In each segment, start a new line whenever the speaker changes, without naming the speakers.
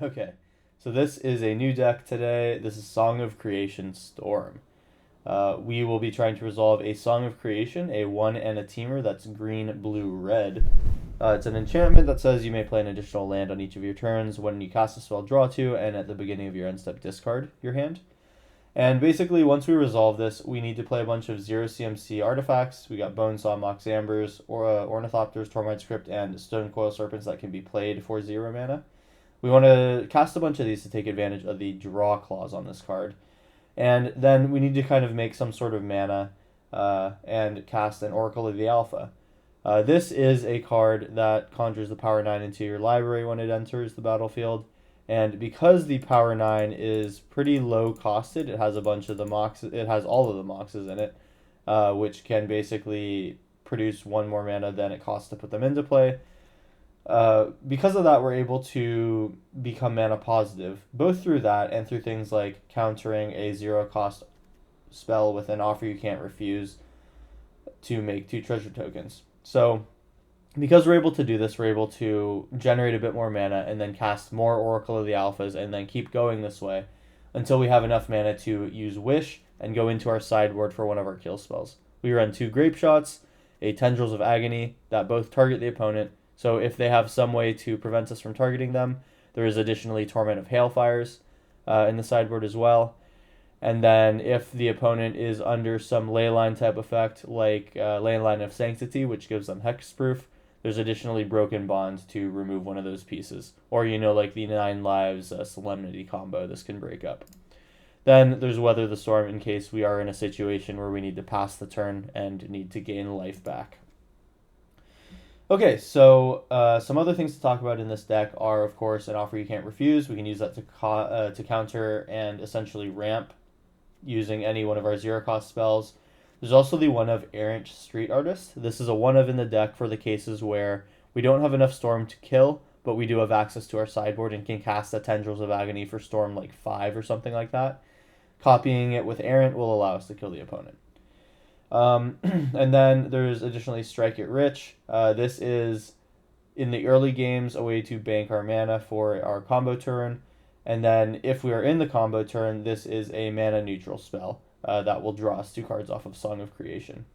Okay, so this is a new deck today. This is Song of Creation Storm. We will be trying to resolve a Song of Creation, a 1 and a teamer that's green, blue, red. It's an enchantment that says you may play an additional land on each of your turns. When you cast a spell, draw 2, and at the beginning of your end step, discard your hand. And basically, once we resolve this, we need to play a bunch of 0 CMC artifacts. We got Bonesaw, Mox Ambers, Ornithopters, Tormite Script, and Stonecoil Serpents that can be played for 0 mana. We want to cast a bunch of these to take advantage of the draw clause on this card. And then we need to kind of make some sort of mana and cast an Oracle of the Alpha. This is a card that conjures the Power 9 into your library when it enters the battlefield. And because the Power 9 is pretty low costed, it has a bunch of the moxes, it has all of the moxes in it, which can basically produce 1 more mana than it costs to put them into play. Because of that, we're able to become mana positive, both through that and through things like countering a 0 cost spell with an offer you can't refuse to make 2 treasure tokens. So, because we're able to do this, we're able to generate a bit more mana and then cast more Oracle of the Alphas and then keep going this way until we have enough mana to use Wish and go into our sideboard for one of our kill spells. We run 2 Grape Shots, a Tendrils of Agony that both target the opponent. So if they have some way to prevent us from targeting them, there is additionally Torment of Hailfires in the sideboard as well. And then if the opponent is under some Leyline type effect, like Leyline of Sanctity, which gives them Hexproof, there's additionally Broken Bond to remove one of those pieces. Or, like the 9 lives Solemnity combo, this can break up. Then there's Weather the Storm in case we are in a situation where we need to pass the turn and need to gain life back. Okay, so some other things to talk about in this deck are, of course, an Offer You Can't Refuse. We can use that to counter and essentially ramp using any one of our 0-cost spells. There's also the one of Errant Street Artist. This is a one of in the deck for the cases where we don't have enough Storm to kill, but we do have access to our sideboard and can cast a Tendrils of Agony for Storm like 5 or something like that. Copying it with Errant will allow us to kill the opponent. And then there's additionally Strike It Rich. This is, in the early games, a way to bank our mana for our combo turn. And then if we are in the combo turn, this is a mana neutral spell that will draw us 2 cards off of Song of Creation.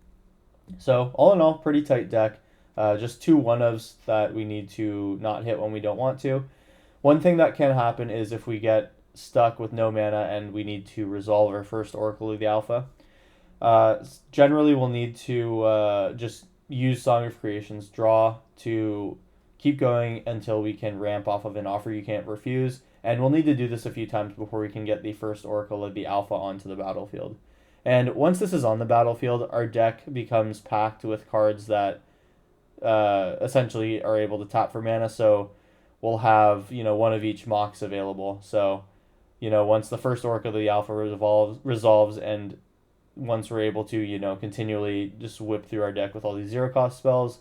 So all in all, pretty tight deck. Just 2 one-ofs that we need to not hit when we don't want to. One thing that can happen is if we get stuck with no mana and we need to resolve our first Oracle of the Alpha. Generally, we'll need to just use Song of Creation's draw to keep going until we can ramp off of an Offer You Can't Refuse, and we'll need to do this a few times before we can get the first Oracle of the Alpha onto the battlefield. And once this is on the battlefield, our deck becomes packed with cards that essentially are able to tap for mana, so we'll have, one of each Mox available. So, once the first Oracle of the Alpha resolves and once we're able to, continually just whip through our deck with all these 0-cost spells,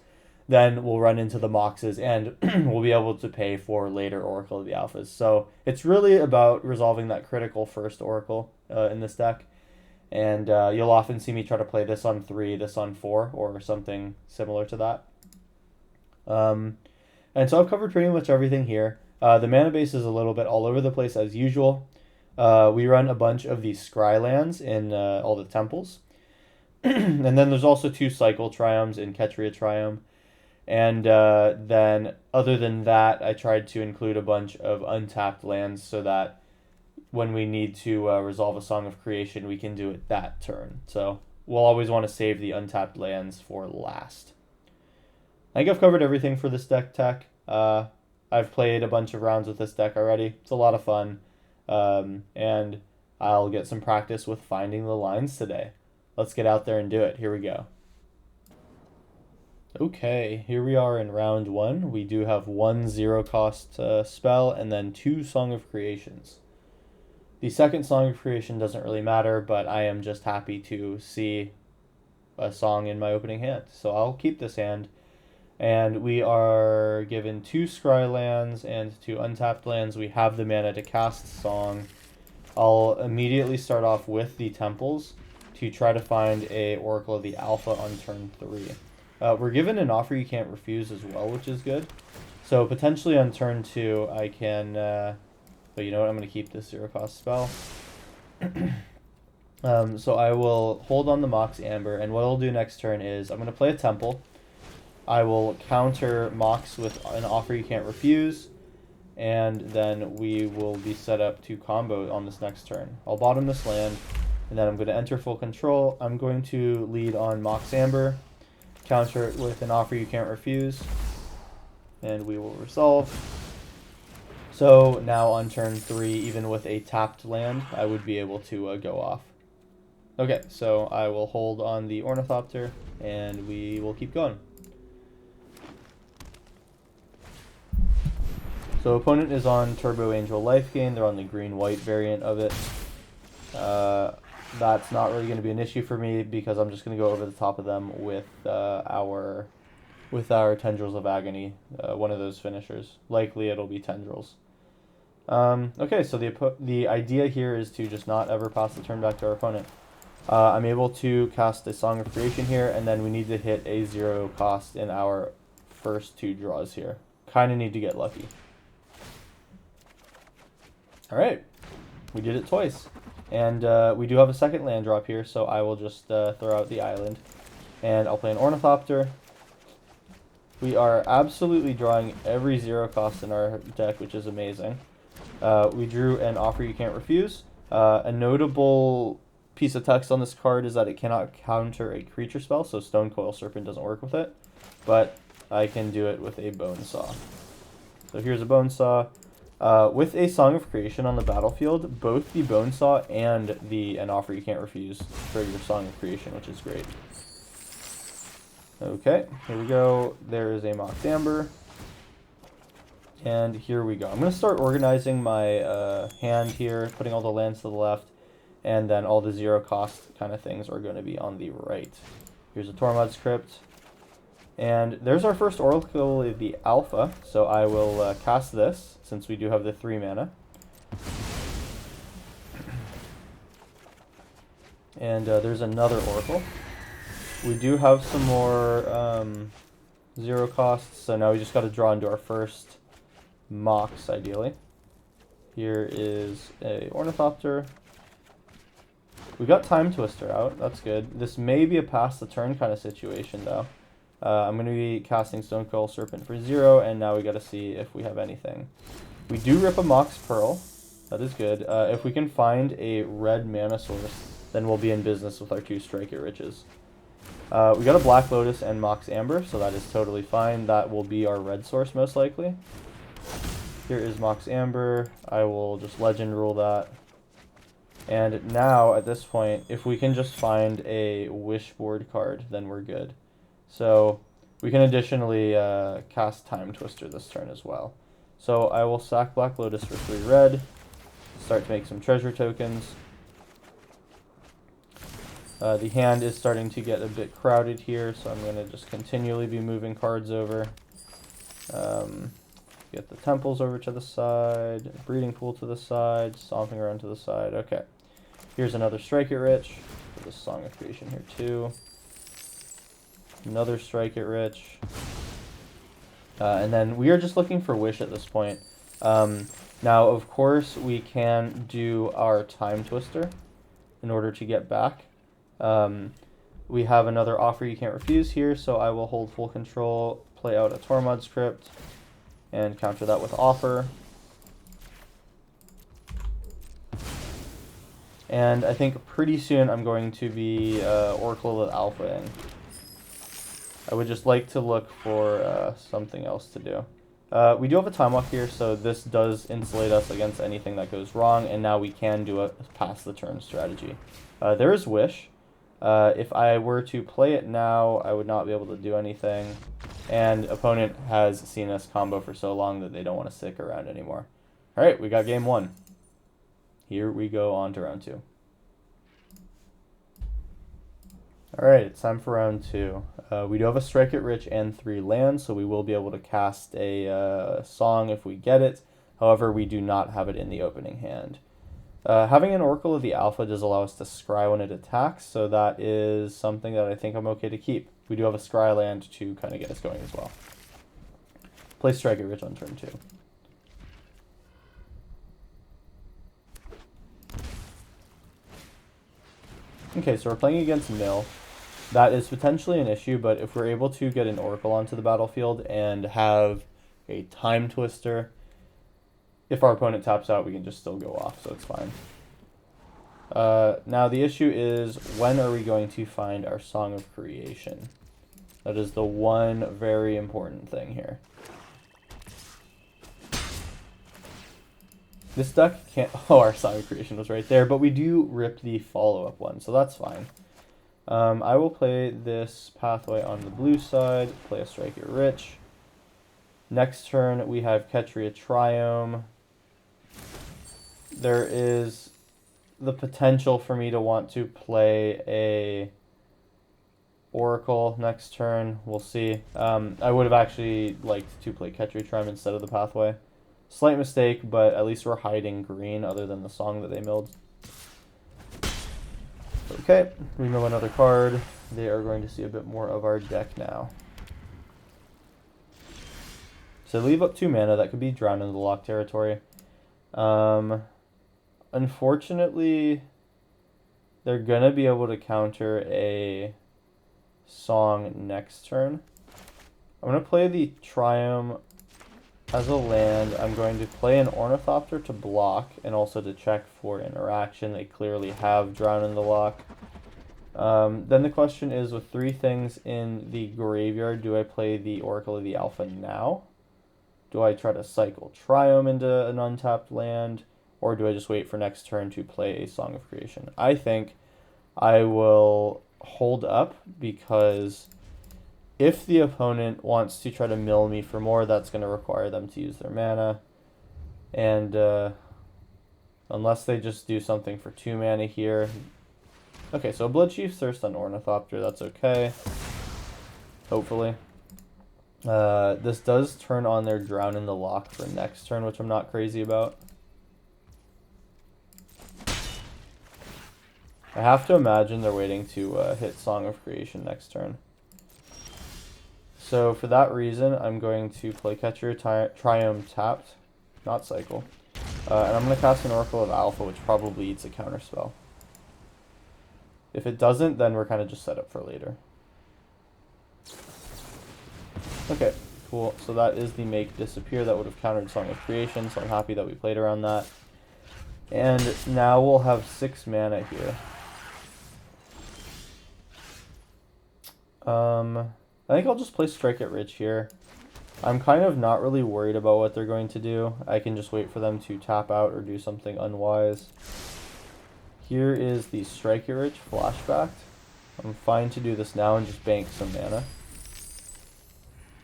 then we'll run into the Moxes and we'll be able to pay for later Oracle of the Alphas. So it's really about resolving that critical first Oracle in this deck. And you'll often see me try to play this on 3, this on 4, or something similar to that. And so I've covered pretty much everything here. The mana base is a little bit all over the place as usual. We run a bunch of these Scry lands in all the temples. And then there's also 2 Cycle Triomes in Ketria Triome. And then other than that, I tried to include a bunch of untapped lands so that when we need to resolve a Song of Creation, we can do it that turn. So we'll always want to save the untapped lands for last. I think I've covered everything for this deck tech. I've played a bunch of rounds with this deck already. It's a lot of fun. And I'll get some practice with finding the lines today. Let's get out there and do it. Here we go. Okay, here we are in round 1. We do have 1 0-cost spell and then 2 Song of Creations. The second Song of Creation doesn't really matter, but I am just happy to see a song in my opening hand. So I'll keep this hand. And we are given 2 Scry lands and 2 untapped lands. We have the mana to cast Song. I'll immediately start off with the Temples to try to find a Oracle of the Alpha on turn 3. We're given an Offer You Can't Refuse as well, which is good. So potentially on turn 2, I can But you know what? I'm going to keep this 0-cost spell. So I will hold on the Mox Amber, and what I'll do next turn is I'm going to play a Temple. I will counter Mox with an Offer You Can't Refuse, and then we will be set up to combo on this next turn. I'll bottom this land, and then I'm going to enter full control. I'm going to lead on Mox Amber, counter it with an Offer You Can't Refuse, and we will resolve. So now on turn 3, even with a tapped land, I would be able to go off. Okay, so I will hold on the Ornithopter, and we will keep going. So opponent is on Turbo Angel Life Gain. They're on the green-white variant of it. That's not really going to be an issue for me because I'm just going to go over the top of them with our Tendrils of Agony, one of those finishers. Likely it'll be Tendrils. Okay, so the idea here is to just not ever pass the turn back to our opponent. I'm able to cast a Song of Creation here, and then we need to hit a 0 cost in our first 2 draws here. Kind of need to get lucky. Alright, we did it twice. And we do have a second land drop here, so I will just throw out the island. And I'll play an Ornithopter. We are absolutely drawing every 0 cost in our deck, which is amazing. We drew an Offer You Can't Refuse. A notable piece of text on this card is that it cannot counter a creature spell, so Stonecoil Serpent doesn't work with it. But I can do it with a Bone Saw. So here's a Bone Saw. With a Song of Creation on the battlefield, both the Bone Saw and an Offer You Can't Refuse trigger Song of Creation, which is great. Okay, here we go. There is a Mox Amber. And here we go. I'm going to start organizing my hand here, putting all the lands to the left, and then all the 0 cost kind of things are going to be on the right. Here's a Tormod's Crypt. And there's our first Oracle of the Alpha, so I will cast this, since we do have the 3 mana. And there's another Oracle. We do have some more 0 costs, so now we just got to draw into our first Mox, ideally. Here is a Ornithopter. We got Time Twister out, that's good. This may be a pass the turn kind of situation, though. I'm going to be casting Stonecoil Serpent for 0, and now we got to see if we have anything. We do rip a Mox Pearl. That is good. If we can find a red mana source, then we'll be in business with our 2 Strike It Riches. We got a Black Lotus and Mox Amber, so that is totally fine. That will be our red source, most likely. Here is Mox Amber. I will just Legend Rule that. And now, at this point, if we can just find a Wishboard card, then we're good. So we can additionally cast Time Twister this turn as well. So I will sack Black Lotus for 3 red, start to make some treasure tokens. The hand is starting to get a bit crowded here, so I'm going to just continually be moving cards over. Get the Temples over to the side, Breeding Pool to the side, Stomping Ground to the side. Okay, here's another Strike It Rich. Put the Song of Creation here too. Another Strike It Rich. And then we are just looking for Wish at this point. Now, of course, we can do our Time Twister in order to get back. We have another Offer You Can't Refuse here, so I will hold full control, play out a Tormod's Crypt, and counter that with Offer. And I think pretty soon I'm going to be Oracle of Alpha in. I would just like to look for something else to do. We do have a Time Walk here, so this does insulate us against anything that goes wrong, and now we can do a pass the turn strategy. There is Wish. If I were to play it now, I would not be able to do anything, and opponent has seen us combo for so long that they don't want to stick around anymore. Alright, we got game 1. Here we go on to round 2. Alright, it's time for round 2. We do have a Strike It Rich and 3 lands, so we will be able to cast a song if we get it. However, we do not have it in the opening hand. Having an Oracle of the Alpha does allow us to scry when it attacks, so that is something that I think I'm okay to keep. We do have a scry land to kind of get us going as well. Play Strike It Rich on turn 2. Okay, so we're playing against Mill. That is potentially an issue, but if we're able to get an Oracle onto the battlefield and have a Time Twister, if our opponent taps out, we can just still go off, so it's fine. Now the issue is, when are we going to find our Song of Creation? That is the one very important thing here. This deck can't... Oh, our Song of Creation was right there, but we do rip the follow-up one, so that's fine. I will play this pathway on the blue side, play a Strike It Rich. Next turn, we have Ketria Triome. There is the potential for me to want to play a Oracle next turn. We'll see. I would have actually liked to play Ketria Triome instead of the pathway. Slight mistake, but at least we're hiding green other than the song that they milled. Okay, we mill another card. They are going to see a bit more of our deck now. So leave up 2 mana. That could be drowned into the lock territory. Unfortunately, they're going to be able to counter a song next turn. I'm going to play the Triumph as a land. I'm going to play an Ornithopter to block and also to check for interaction. They clearly have Drown in the Lock. Then the question is, with 3 things in the graveyard, do I play the Oracle of the Alpha now? Do I try to cycle Triome into an untapped land? Or do I just wait for next turn to play a Song of Creation? I think I will hold up, because if the opponent wants to try to mill me for more, that's going to require them to use their mana. And unless they just do something for 2 mana here. Okay, so Bloodchief's Thirst on Ornithopter, that's okay. Hopefully. This does turn on their Drown in the Lock for next turn, which I'm not crazy about. I have to imagine they're waiting to hit Song of Creation next turn. So for that reason, I'm going to play Ketria Triome tapped, not cycle. And I'm going to cast an Oracle of Alpha, which probably eats a counterspell. If it doesn't, then we're kind of just set up for later. Okay, cool. So that is the Make Disappear that would have countered Song of Creation, so I'm happy that we played around that. And now we'll have 6 mana here. I think I'll just play Strike It Rich here. I'm kind of not really worried about what they're going to do. I can just wait for them to tap out or do something unwise. Here is the Strike It Rich flashback. I'm fine to do this now and just bank some mana.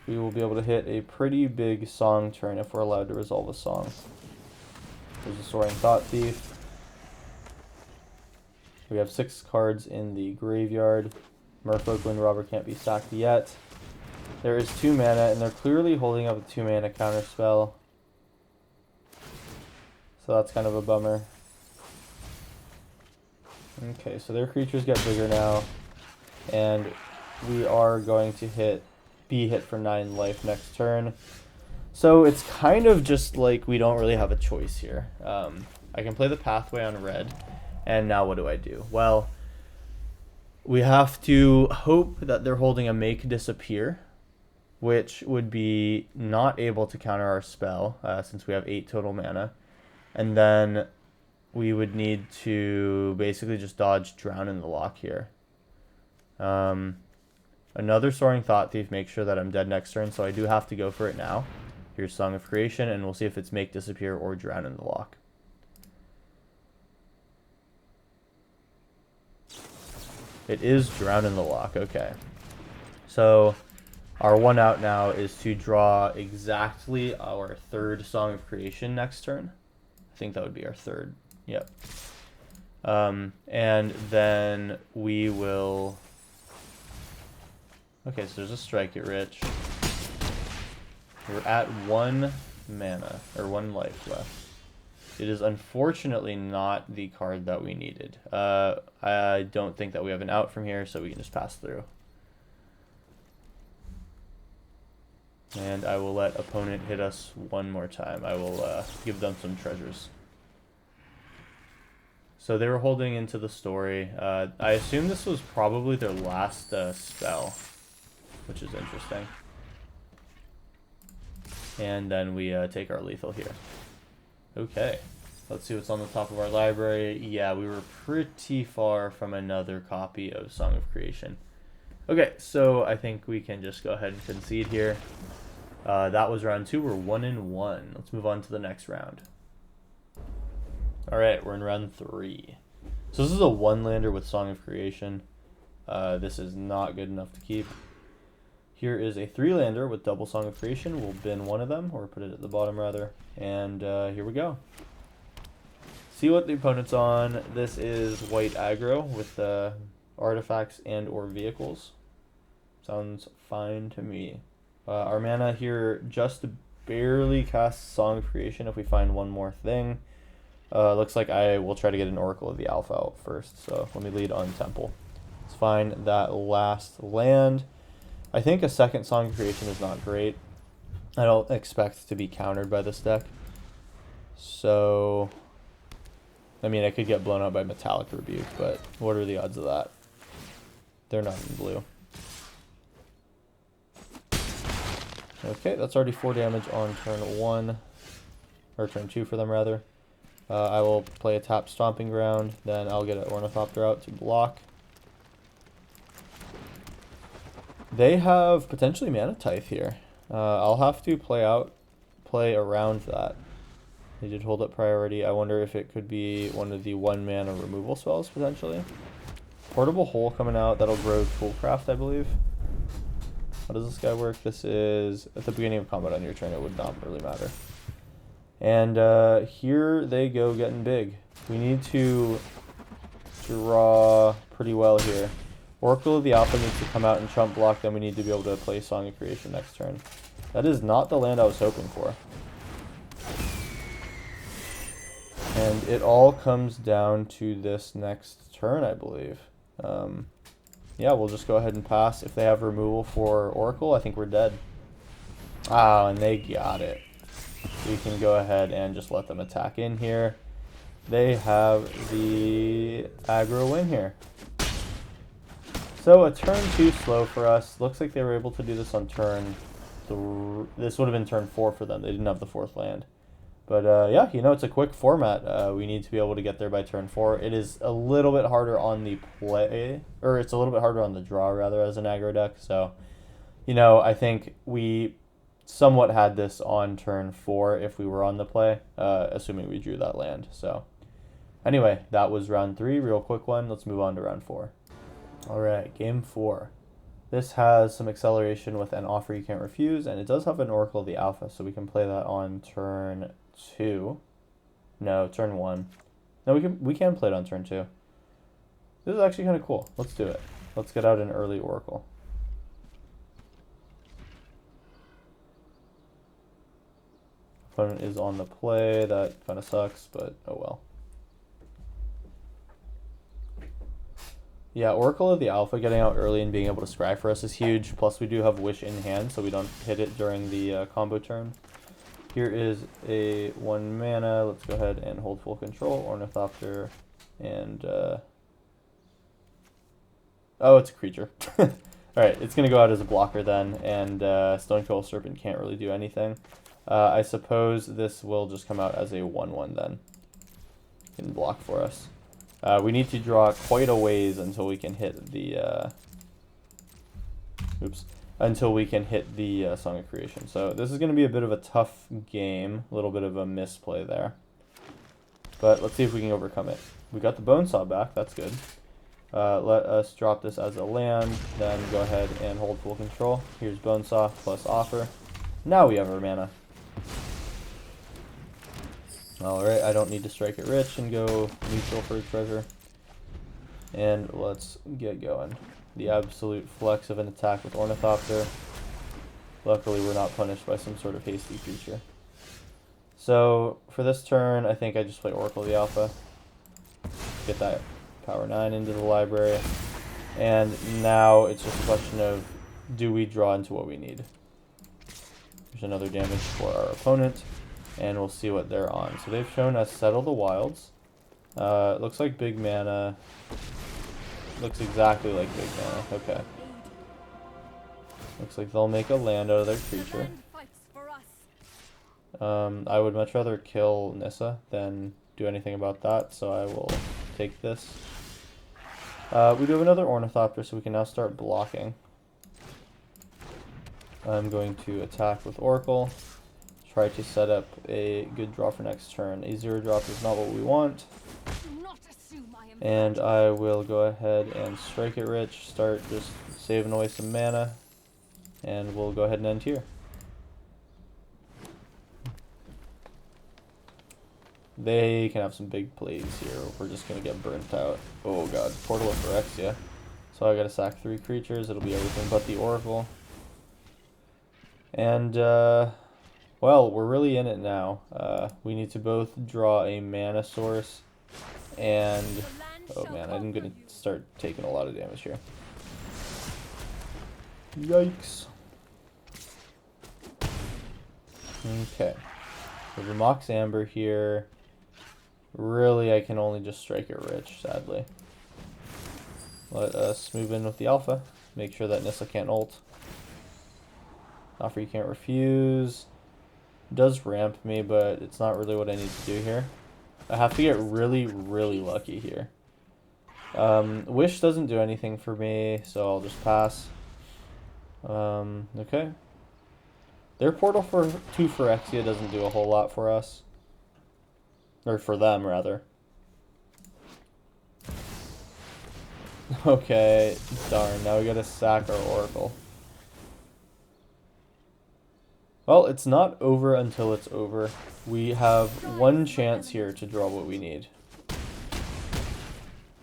We will be able to hit a pretty big song turn if we're allowed to resolve a song. There's a Soaring Thought Thief. We have 6 cards in the graveyard. Merfolk Wind Robber can't be sacked yet. There is 2 mana, and they're clearly holding up a 2 mana counterspell. So that's kind of a bummer. Okay, so their creatures get bigger now. And we are going to be hit for 9 life next turn. So it's kind of just like we don't really have a choice here. I can play the pathway on red, and now what do I do? Well, we have to hope that they're holding a Make Disappear, which would be not able to counter our spell, since we have 8 total mana. And then we would need to basically just dodge Drown in the Lock here. Another Soaring Thought Thief makes sure that I'm dead next turn, so I do have to go for it now. Here's Song of Creation, and we'll see if it's Make Disappear or Drown in the Lock. It is Drown in the Lock, okay. So our 1 out now is to draw exactly our 3rd Song of Creation next turn. I think that would be our 3rd, yep. And then we will... Okay, so there's a Strike It Rich. We're at 1 mana, or 1 life left. It is unfortunately not the card that we needed. I don't think that we have an out from here, so we can just pass through. And I will let opponent hit us 1 more time. I will give them some treasures. So they were holding into the story. I assume this was probably their last spell, which is interesting. And then we take our lethal here. Okay, let's see what's on the top of our library. Yeah, we were pretty far from another copy of Song of Creation. Okay, so I think we can just go ahead and concede here. That was round 2. We're 1-1. Let's move on to the next round. Alright, we're in round 3. So this is a 1-lander with Song of Creation. This is not good enough to keep. Here is a 3-lander with double Song of Creation. We'll bin one of them, or put it at the bottom rather. And here we go. See what the opponent's on. This is white aggro with artifacts and or vehicles. Sounds fine to me. Our mana here just barely casts Song of Creation if we find one more thing. Looks like I will try to get an Oracle of the Alpha out first, so let me lead on Temple. Let's find that last land. I think a second Song of Creation is not great. I don't expect to be countered by this deck. So, I mean, I could get blown out by Metallic Rebuke, but what are the odds of that? They're not in blue. Okay, that's already 4 damage on turn 1, or turn 2 for them rather. I will play a tap Stomping Ground, then I'll get an Ornithopter out to block. They have potentially Mana Tithe here. I'll have to play around that. They did hold up priority. I wonder if it could be one of the 1-mana removal spells potentially. Portable Hole coming out, that'll grow Toolcraft, I believe. How does this guy work? This is at the beginning of combat on your turn, it would not really matter. And here they go getting big. We need to draw pretty well here. Oracle of the Alpha needs to come out and chump block, then we need to be able to play Song of Creation next turn. That is not the land I was hoping for. And it all comes down to this next turn, I believe. Yeah, we'll just go ahead and pass. If they have removal for Oracle, I think we're dead. Ah, and they got it. We can go ahead and just let them attack in here. They have the aggro win here. So a turn 2 slow for us. Looks like they were able to do this on turn 3. This would have been turn 4 for them. They didn't have the 4th land. But yeah, you know, it's a quick format. We need to be able to get there by turn 4. It is a little bit harder on the play, or it's a little bit harder on the draw rather as an aggro deck. So, you know, I think we somewhat had this on turn 4 if we were on the play, assuming we drew that land. So anyway, that was round 3, real quick one. Let's move on to round 4. All right, game 4. This has some acceleration with an offer you can't refuse, and it does have an Oracle of the Alpha, so we can play that on turn 2. No, turn 1. No, we can play it on turn 2. This is actually kind of cool. Let's do it. Let's get out an early Oracle. Opponent is on the play. That kind of sucks, but oh well. Yeah, Oracle of the Alpha getting out early and being able to scry for us is huge. Plus, we do have Wish in hand, so we don't hit it during the combo turn. Here is a 1 mana. Let's go ahead and hold full control. Ornithopter and... oh, it's a creature. Alright, it's going to go out as a blocker then, and Stonecoil Serpent can't really do anything. I suppose this will just come out as a 1/1 then. Can block for us. We need to draw quite a ways until we can hit the... until we can hit the Song of Creation. So this is going to be a bit of a tough game. A little bit of a misplay there. But let's see if we can overcome it. We got the Bonesaw back. That's good. Let us drop this as a land. Then go ahead and hold full control. Here's Bonesaw plus offer. Now we have our mana. Alright, I don't need to strike it rich and go neutral for a treasure. And let's get going. The absolute flex of an attack with Ornithopter. Luckily, we're not punished by some sort of hasty creature. So, for this turn, I think I just play Oracle of the Alpha. Get that power 9 into the library. And now it's just a question of, do we draw into what we need? There's another damage for our opponent. And we'll see what they're on. So they've shown us Settle the Wilds. It looks like big mana. Looks exactly like big mana. Okay. Looks like they'll make a land out of their creature. I would much rather kill Nissa than do anything about that, so I will take this. We do have another Ornithopter, so we can now start blocking. I'm going to attack with Oracle. Try to set up a good draw for next turn. A 0 drop is not what we want. And I will go ahead and strike it rich, start just saving away some mana, and we'll go ahead and end here. They can have some big plays here. We're just going to get burnt out. Oh god, Portal of Phyrexia. So I gotta sack 3 creatures. It'll be everything but the Oracle. And, well, we're really in it now. We need to both draw a mana source and... Oh man, I'm gonna start taking a lot of damage here. Yikes. Okay. We have a Mox Amber here. Really, I can only just strike it rich, sadly. Let us move in with the Alpha. Make sure that Nissa can't ult. Offer you can't refuse. Does ramp me, but it's not really what I need to do here. I have to get really, really lucky here. Wish doesn't do anything for me, so I'll just pass. Okay. Their Portal for 2 Phyrexia doesn't do a whole lot for us. Or for them, rather. Okay, darn. Now we gotta sack our Oracle. Well, it's not over until it's over. We have one chance here to draw what we need.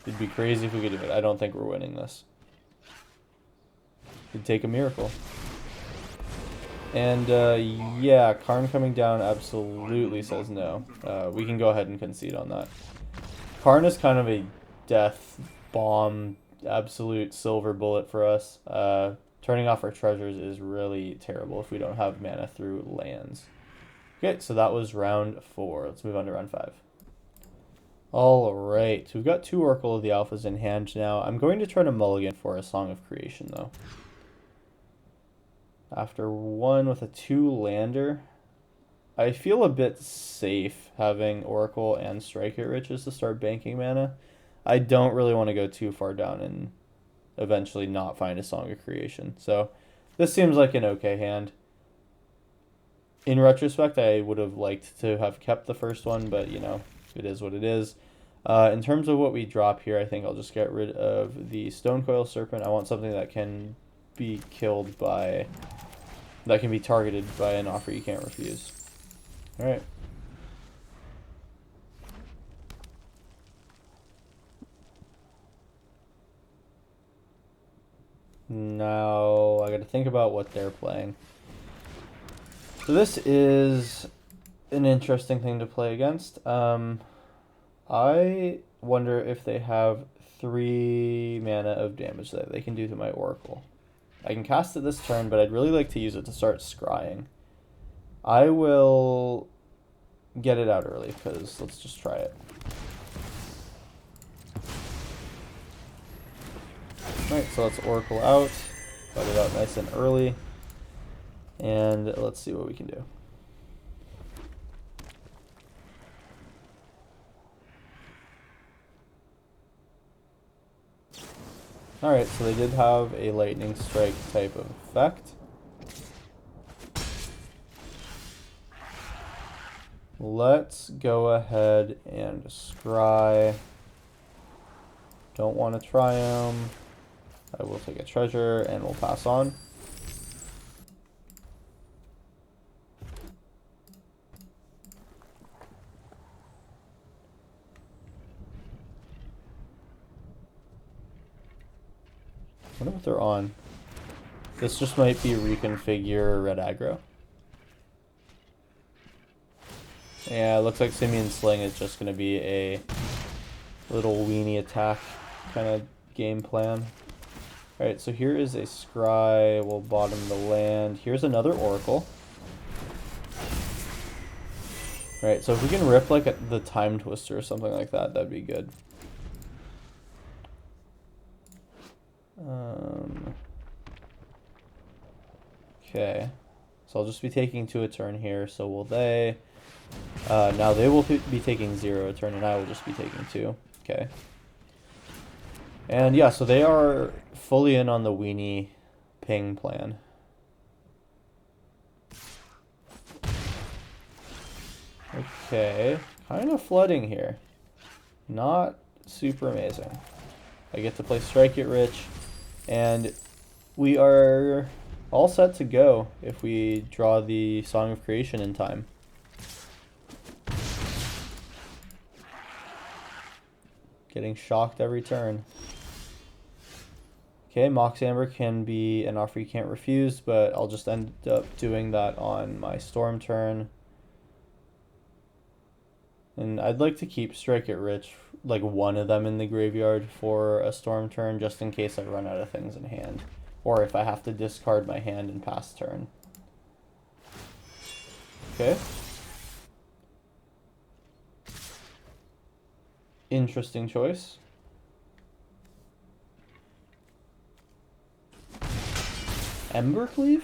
It'd be crazy if we could do it. I don't think we're winning this. It'd take a miracle. And, yeah, Karn coming down absolutely says no. We can go ahead and concede on that. Karn is kind of a death bomb, absolute silver bullet for us. Turning off our treasures is really terrible if we don't have mana through lands. Okay, so that was round 4. Let's move on to round 5. Alright, so we've got 2 Oracle of the Alphas in hand now. I'm going to try to mulligan for a Song of Creation, though. After 1 with a 2 lander, I feel a bit safe having Oracle and Strike It Riches to start banking mana. I don't really want to go too far down and eventually not find a Song of Creation. So this seems like an okay hand. In retrospect, I would have liked to have kept the first one, but you know, it is what it is. In terms of what we drop here, I think I'll just get rid of the Stonecoil Serpent. I want something that can be killed by... that can be targeted by an offer you can't refuse. Alright. Now, I gotta think about what they're playing. So this is an interesting thing to play against. I wonder if they have 3 mana of damage that they can do to my Oracle. I can cast it this turn, but I'd really like to use it to start scrying. I will get it out early, because let's just try it. Alright, so let's Oracle out. Got it out nice and early. And let's see what we can do. Alright, so they did have a lightning strike type of effect. Let's go ahead and scry. Don't want to Triumph. I will take a treasure and we'll pass on. I wonder what they're on. This just might be reconfigure red aggro. Yeah, it looks like Simian Sling is just going to be a little weenie attack kind of game plan. Alright, so here is a scry. We'll bottom the land. Here's another Oracle. Right, so if we can rip like the Time Twister or something like that, that'd be good. Okay, so I'll just be taking 2 a turn here. So will they? Now they will be taking 0 a turn, and I will just be taking 2. Okay. And yeah, so they are fully in on the weenie ping plan. Okay, kind of flooding here. Not super amazing. I get to play Strike It Rich, and we are all set to go if we draw the Song of Creation in time. Getting shocked every turn. Okay, Mox Amber can be an offer you can't refuse, but I'll just end up doing that on my Storm turn. And I'd like to keep Strike It Rich, like one of them in the graveyard for a Storm turn, just in case I run out of things in hand. Or if I have to discard my hand and pass turn. Okay. Interesting choice. Embercleave?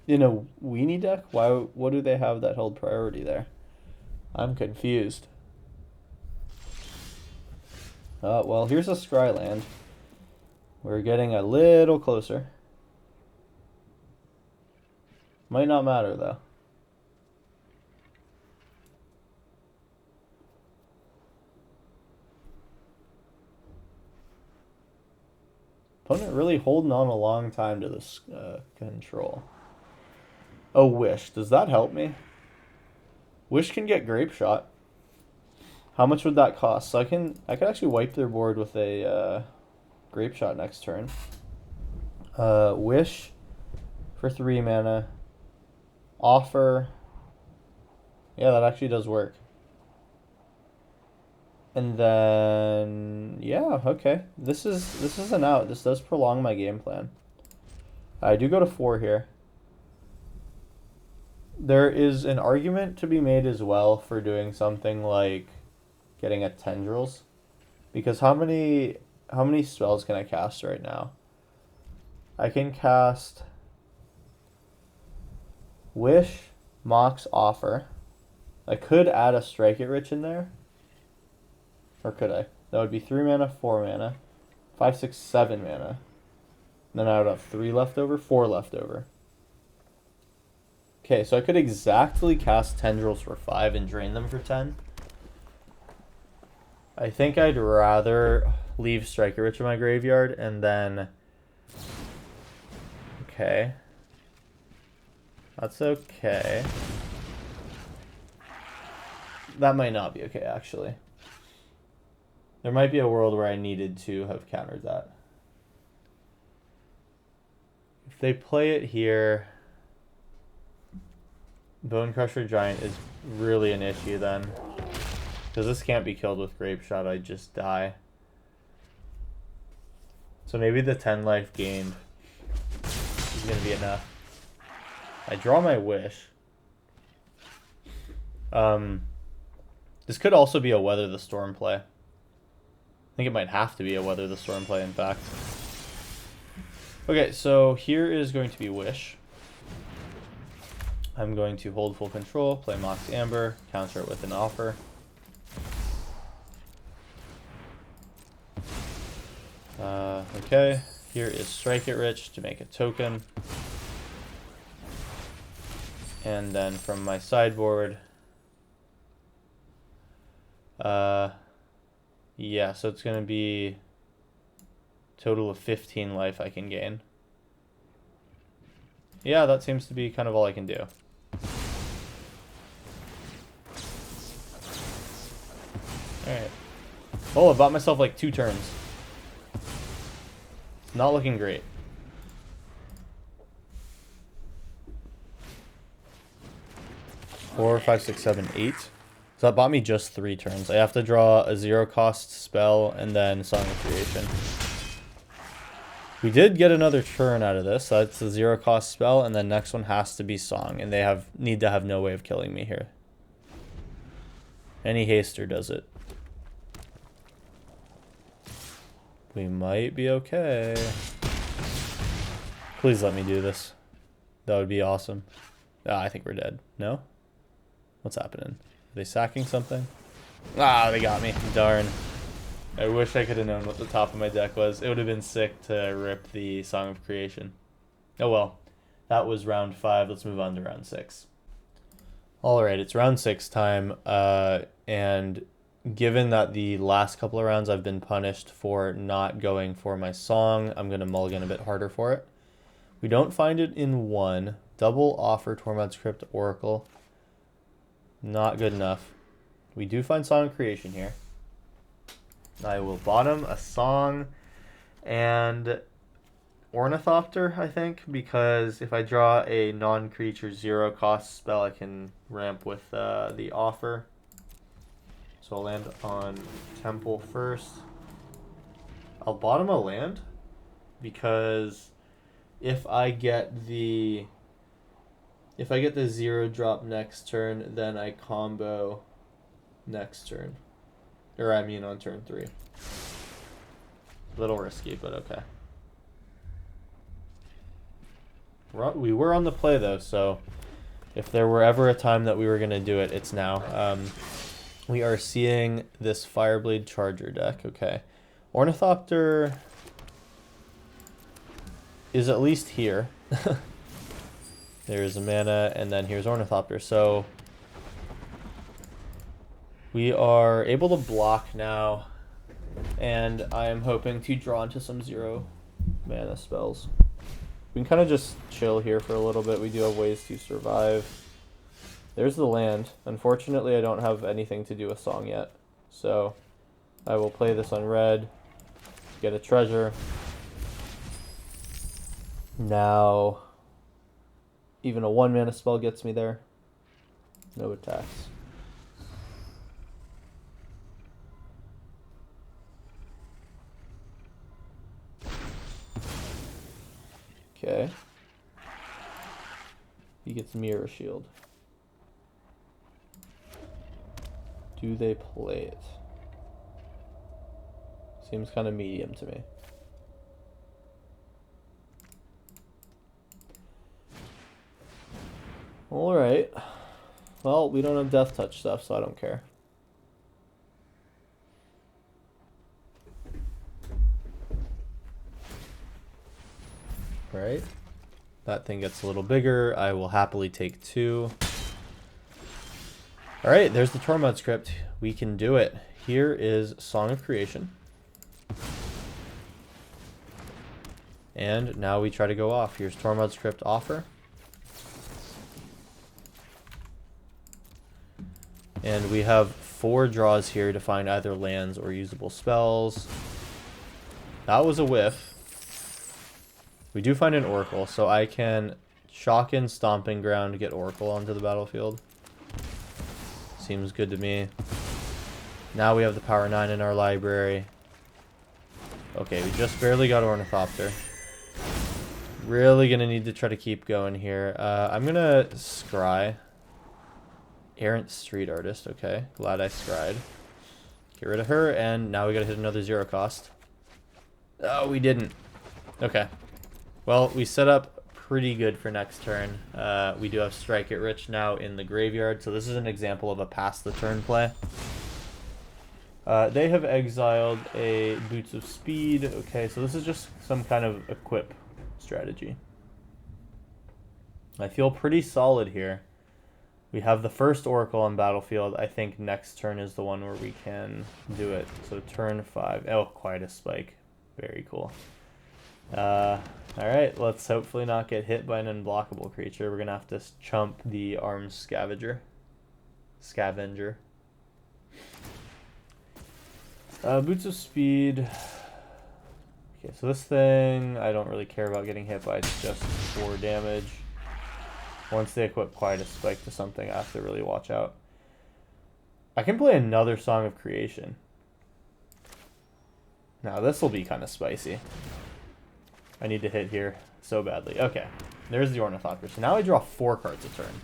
In a weenie deck? Why? What do they have that held priority there? I'm confused. Well, here's a Scryland. We're getting a little closer. Might not matter, though. Opponent really holding on a long time to this control. Oh, Wish. Does that help me? Wish can get Grape Shot. How much would that cost? So I could actually wipe their board with a Grape Shot next turn. Wish for 3 mana. Offer. Yeah, that actually does work. And then yeah, okay. This is an out. This does prolong my game plan. I do go to 4 here. There is an argument to be made as well for doing something like getting a Tendrils, because how many spells can I cast right now? I can cast Wish, Mox, Offer. I could add a Strike It Rich in there. Or could I? That would be 3 mana, 4 mana, 5, 6, 7 mana. And then I would have 3 left over, 4 left over. Okay, so I could exactly cast Tendrils for 5 and drain them for 10. I think I'd rather leave Strike It Rich in my graveyard and then... Okay. That's okay. That might not be okay, actually. There might be a world where I needed to have countered that. If they play it here, Bone Crusher Giant is really an issue then. Because this can't be killed with Grape Shot, I'd just die. So maybe the 10 life gained is going to be enough. I draw my Wish. This could also be a Weather the Storm play. I think it might have to be a Weather the Storm play, in fact. Okay, so here is going to be Wish. I'm going to hold full control, play Mox Amber, counter it with an Offer. Okay, here is Strike It Rich to make a token. And then from my sideboard, yeah, so it's going to be total of 15 life I can gain. Yeah, that seems to be kind of all I can do. Alright. Oh, I bought myself like 2 turns. Not looking great. Four, 5, 6, 7, 8. So that bought me just 3 turns. I have to draw a 0-cost spell and then Song of Creation. We did get another turn out of this. So that's a 0-cost spell, and then next one has to be Song, and they need to have no way of killing me here. Any haster does it. We might be okay. Please let me do this. That would be awesome. Ah, I think we're dead. No? What's happening? Are they sacking something? Ah, they got me. Darn. I wish I could have known what the top of my deck was. It would have been sick to rip the Song of Creation. Oh well. That was round 5. Let's move on to round 6. Alright, it's round 6 time. And given that the last couple of rounds I've been punished for not going for my song, I'm going to mulligan a bit harder for it. We don't find it in 1. Double offer Tormod's Crypt Oracle. Not good enough. We do find Song of Creation here. I will bottom a song and Ornithopter, I think, because if I draw a non-creature 0-cost spell, I can ramp with the offer. So I'll land on Temple first. I'll bottom a land because if I get the 0 drop next turn, then I combo next turn. Or I mean on turn 3. A little risky, but okay. We were on the play though, so if there were ever a time that we were going to do it, it's now. We are seeing this Fireblade Charger deck. Okay. Ornithopter is at least here. There's a mana, and then here's Ornithopter. So we are able to block now, and I am hoping to draw into some 0 mana spells. We can kind of just chill here for a little bit. We do have ways to survive. There's the land. Unfortunately, I don't have anything to do with song yet. So I will play this on red, get a treasure. Now, even a 1 mana spell gets me there. No attacks. Okay. He gets Mirror Shield. Do they play it? Seems kind of medium to me. Alright. Well, we don't have Death Touch stuff, so I don't care. Right? That thing gets a little bigger. I will happily take 2. Alright, there's the Tormod's Crypt. We can do it. Here is Song of Creation. And now we try to go off. Here's Tormod's Crypt offer. And we have 4 draws here to find either lands or usable spells. That was a whiff. We do find an Oracle, so I can shock in Stomping Ground to get Oracle onto the battlefield. Seems good to me. Now we have the Power 9 in our library. Okay, we just barely got Ornithopter. Really gonna need to try to keep going here. I'm gonna scry. Errant Street Artist, okay. Glad I scried. Get rid of her, and now we gotta hit another 0 cost. Oh, we didn't. Okay. Well, we set up pretty good for next turn. We do have Strike It Rich now in the graveyard, so this is an example of a pass the turn play. They have exiled a Boots of Speed. Okay, so this is just some kind of equip strategy. I feel pretty solid here. We have the first Oracle on battlefield. I think next turn is the one where we can do it. So turn 5. Oh, quite a spike. Very cool. Alright, let's hopefully not get hit by an unblockable creature. We're going to have to chump the Armed Scavenger. Boots of Speed. Okay, so this thing I don't really care about getting hit by. It's just 4 damage. Once they equip quite a spike to something, I have to really watch out. I can play another Song of Creation. Now this will be kind of spicy. I need to hit here so badly. Okay, there's the Ornithopter. So now I draw 4 cards a turn.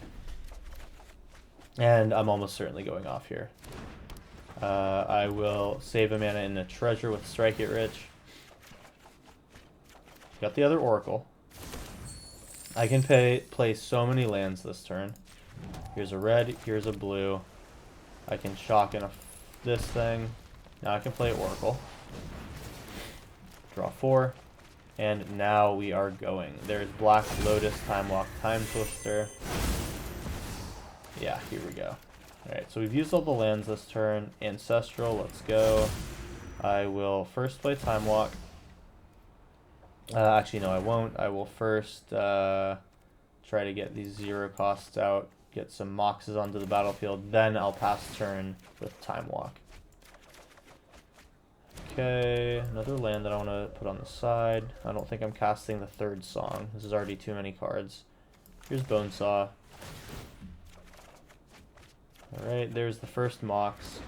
And I'm almost certainly going off here. I will save a mana in a treasure with Strike It Rich. Got the other Oracle. I can play so many lands this turn. Here's a red, here's a blue. I can shock in this thing. Now I can play Oracle. Draw 4. And now we are going. There's Black Lotus, Time Walk, Time Twister. Yeah, here we go. Alright, so we've used all the lands this turn. Ancestral, let's go. I will first play Time Walk. Actually, no, I won't. I will first try to get these 0 costs out, get some Moxes onto the battlefield, then I'll pass turn with Time Walk. Okay, another land that I want to put on the side. I don't think I'm casting the 3rd Song. This is already too many cards. Here's Bonesaw. Alright, there's the first Mox.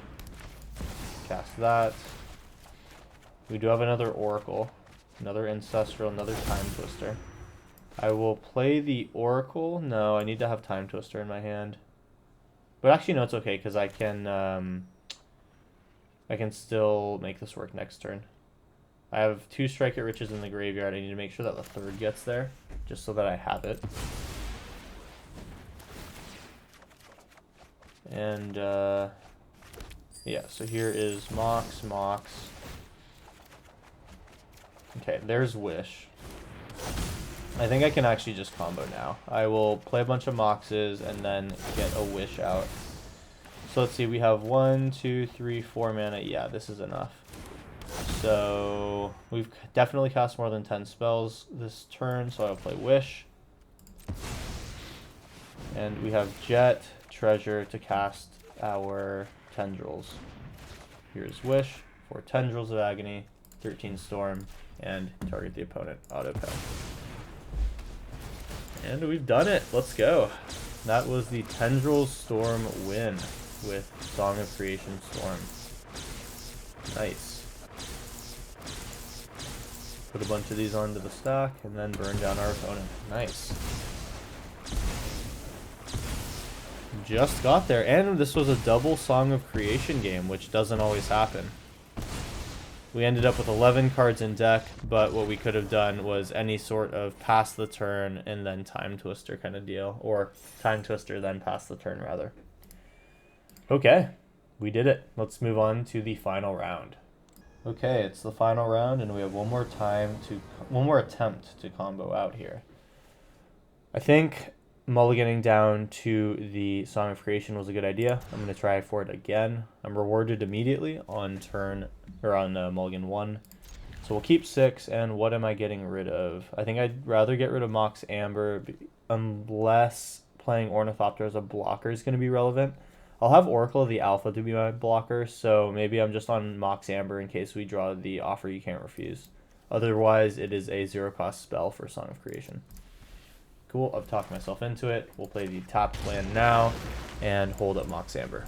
Cast that. We do have another Oracle. Another Ancestral, another Time Twister. I will play the Oracle. No, I need to have Time Twister in my hand. But actually, no, it's okay, because I can still make this work next turn. I have 2 Strike It Riches in the graveyard. I need to make sure that the 3rd gets there, just so that I have it. And, yeah, so here is Mox, Mox. Okay, there's Wish. I think I can actually just combo now. I will play a bunch of Moxes and then get a Wish out. So let's see, we have 1, 2, 3, 4 mana. Yeah, this is enough. So we've definitely cast more than 10 spells this turn, so I'll play Wish. And we have Jet, Treasure to cast our Tendrils. Here's Wish for Tendrils of Agony, 13 Storm, and target the opponent, auto pen. And we've done it. Let's go. That was the Tendrils Storm win with Song of Creation Storm. Nice. Put a bunch of these onto the stack and then burn down our opponent. Nice. Just got there. And this was a double Song of Creation game, which doesn't always happen. We ended up with 11 cards in deck, but what we could have done was any sort of pass the turn and then Time Twister kind of deal. Or Time Twister, then pass the turn, rather. Okay, we did it. Let's move on to the final round. Okay, it's the final round, and we have one more attempt to combo out here. I think mulliganing down to the Song of Creation was a good idea. I'm going to try for it again. I'm rewarded immediately on turn, or on mulligan 1. So we'll keep 6, and what am I getting rid of? I think I'd rather get rid of Mox Amber, unless playing Ornithopter as a blocker is going to be relevant. I'll have Oracle of the Alpha to be my blocker, so maybe I'm just on Mox Amber in case we draw the Offer You Can't Refuse. Otherwise, it is a 0-cost spell for Song of Creation. Cool, I've talked myself into it. We'll play the tapped land now and hold up Mox Amber.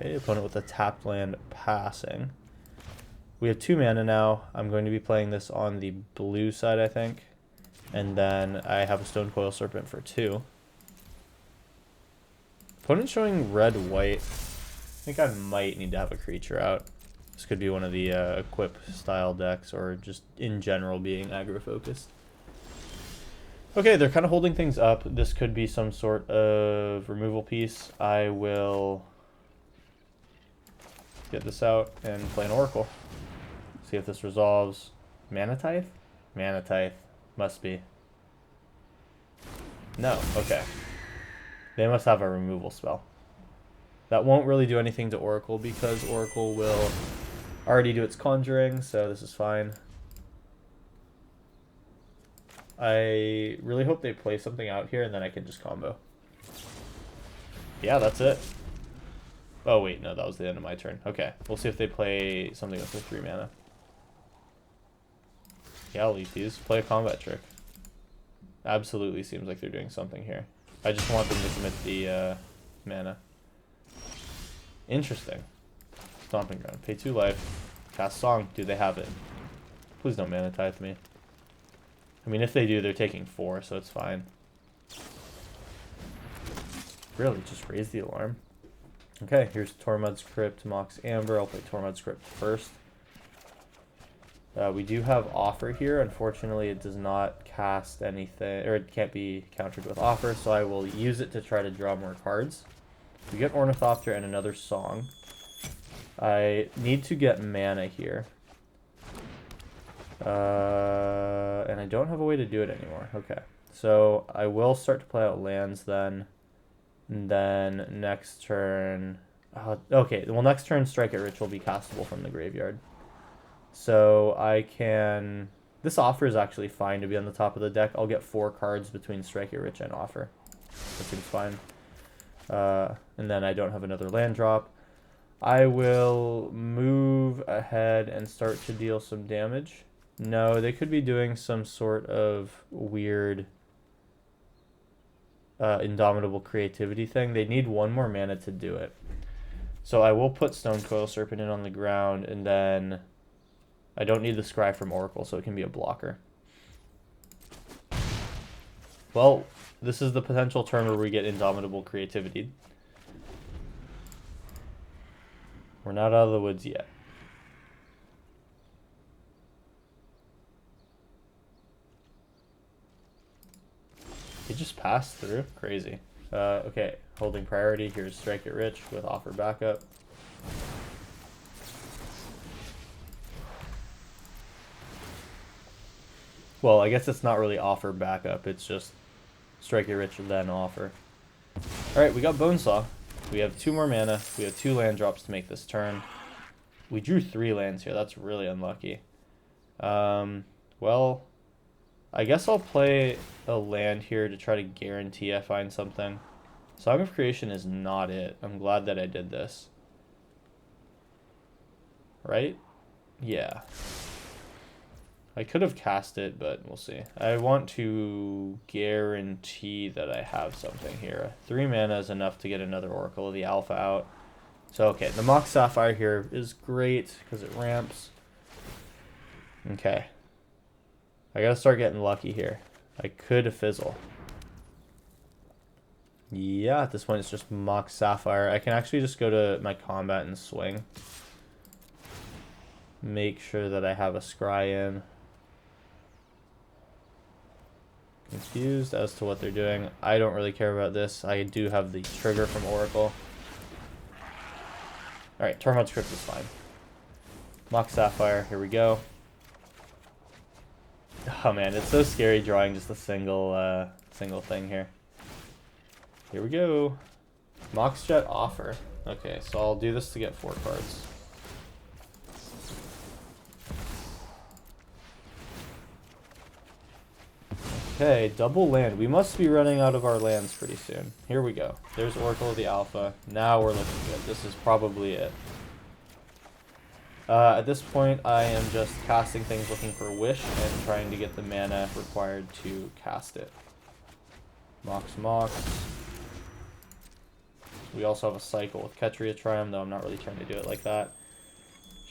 Okay, opponent with a tapped land passing. We have 2 mana now. I'm going to be playing this on the blue side, I think. And then I have a Stone Coil Serpent for 2. Opponent showing red-white. I think I might need to have a creature out. This could be one of the equip style decks, or just in general being aggro focused. Okay, they're kind of holding things up. This could be some sort of removal piece. I will get this out and play an Oracle. See if this resolves. Mana Tithe? Mana Tithe. Must be. No, okay. They must have a removal spell. That won't really do anything to Oracle because Oracle will already do its conjuring, so this is fine. I really hope they play something out here and then I can just combo. Yeah, that's it. Oh wait, no, that was the end of my turn. Okay, we'll see if they play something with the 3 mana. Yeah, I'll eat these. Play a combat trick. Absolutely seems like they're doing something here. I just want them to commit the mana. Interesting. Stomping Ground. Pay 2 life. Cast Song. Do they have it? Please don't Mana Tithe me. I mean, if they do, they're taking 4, so it's fine. Really, just raise the alarm. Okay, here's Tormud's Crypt, Mox Amber. I'll play Tormud's Crypt first. We do have Offer here. Unfortunately, it does not cast anything, or it can't be countered with Offer, so I will use it to try to draw more cards. We get Ornithopter and another Song. I need to get mana here. And I don't have a way to do it anymore. Okay, so I will start to play out lands then. And then next turn... okay, well next turn Strike It Rich will be castable from the graveyard. So I can... This Offer is actually fine to be on the top of the deck. I'll get 4 cards between Strike It Rich and Offer. That seems fine. And then I don't have another land drop. I will move ahead and start to deal some damage. No, they could be doing some sort of weird Indomitable Creativity thing. They need 1 more mana to do it. So I will put Stonecoil Serpent in on the ground, and then I don't need the Scry from Oracle, so it can be a blocker. Well, this is the potential turn where we get Indomitable Creativity. We're not out of the woods yet. It just passed through? Crazy. Okay, holding priority. Here's Strike It Rich with Offer backup. Well, I guess it's not really Offer backup. It's just Strike It Rich and then Offer. Alright, we got Bonesaw. We have 2 more mana. We have 2 land drops to make this turn. We drew 3 lands here. That's really unlucky. Well, I guess I'll play a land here to try to guarantee I find something. Song of Creation is not it. I'm glad that I did this. Right? Yeah. I could have cast it, but we'll see. I want to guarantee that I have something here. 3 mana is enough to get another Oracle of the Alpha out. So, okay, the Mox Sapphire here is great because it ramps. Okay. I gotta start getting lucky here. I could fizzle. Yeah, at this point it's just Mox Sapphire. I can actually just go to my combat and swing. Make sure that I have a Scry in. Confused as to what they're doing. I don't really care about this. I do have the trigger from Oracle. Alright, Tormud's Crypt is fine. Mox Sapphire, here we go. Oh man, it's so scary drawing just a single thing here. Here we go. Mox Jet Offer. Okay, so I'll do this to get 4 cards. Okay, double land. We must be running out of our lands pretty soon. Here we go. There's Oracle of the Alpha. Now we're looking good. This is probably it. At this point, I am just casting things looking for Wish and trying to get the mana required to cast it. Mox. We also have a cycle with Ketria Triumph, though I'm not really trying to do it like that.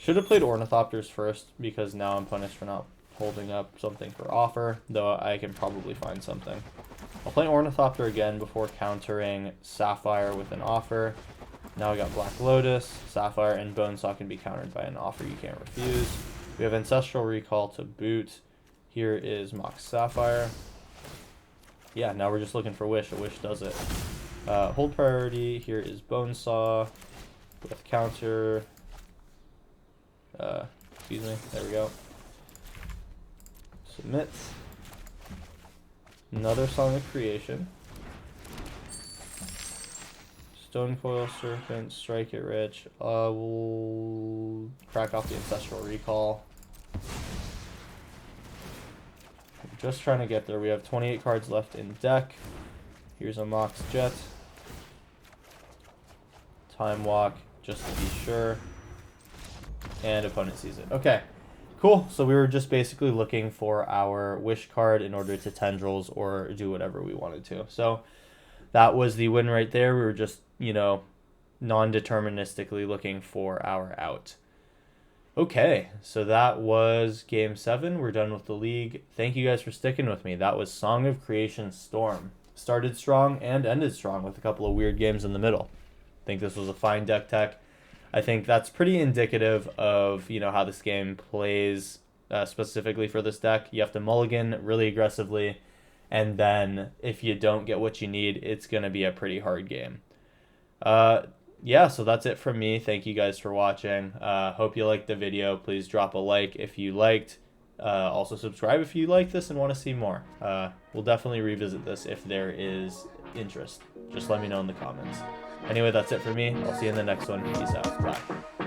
Should have played Ornithopters first, because now I'm punished for not holding up something for Offer, though I can probably find something. I'll play Ornithopter again before countering Sapphire with an Offer. Now we got Black Lotus, Sapphire, and Bonesaw can be countered by an Offer you can't refuse. We have Ancestral Recall to boot. Here is Mox Sapphire. Yeah, now we're just looking for Wish. A Wish does it. Hold priority. Here is Bonesaw with counter. Excuse me. There we go. Submit. Another Song of Creation. Stonecoil Serpent, Strike It Rich. We'll crack off the Ancestral Recall. Just trying to get there. We have 28 cards left in deck. Here's a Mox Jet. Time Walk, just to be sure. And opponent sees it. Okay, cool. So we were just basically looking for our Wish card in order to Tendrils or do whatever we wanted to. So that was the win right there. We were just, you know, non-deterministically looking for our out. Okay, so that was Game 7. We're done with the league. Thank you guys for sticking with me. That was Song of Creation Storm. started strong and ended strong with a couple of weird games in the middle. I think this was a fine deck tech. I think that's pretty indicative of, you know, how this game plays specifically for this deck. You have to mulligan really aggressively, and then if you don't get what you need, it's going to be a pretty hard game. Yeah, so that's it from me. Thank you guys for watching. Hope you liked the video. Please drop a like if you liked. Also subscribe if you like this and want to see more. We'll definitely revisit this if there is interest. Just let me know in the comments. Anyway, that's it for me. I'll see you in the next one. Peace out. Bye.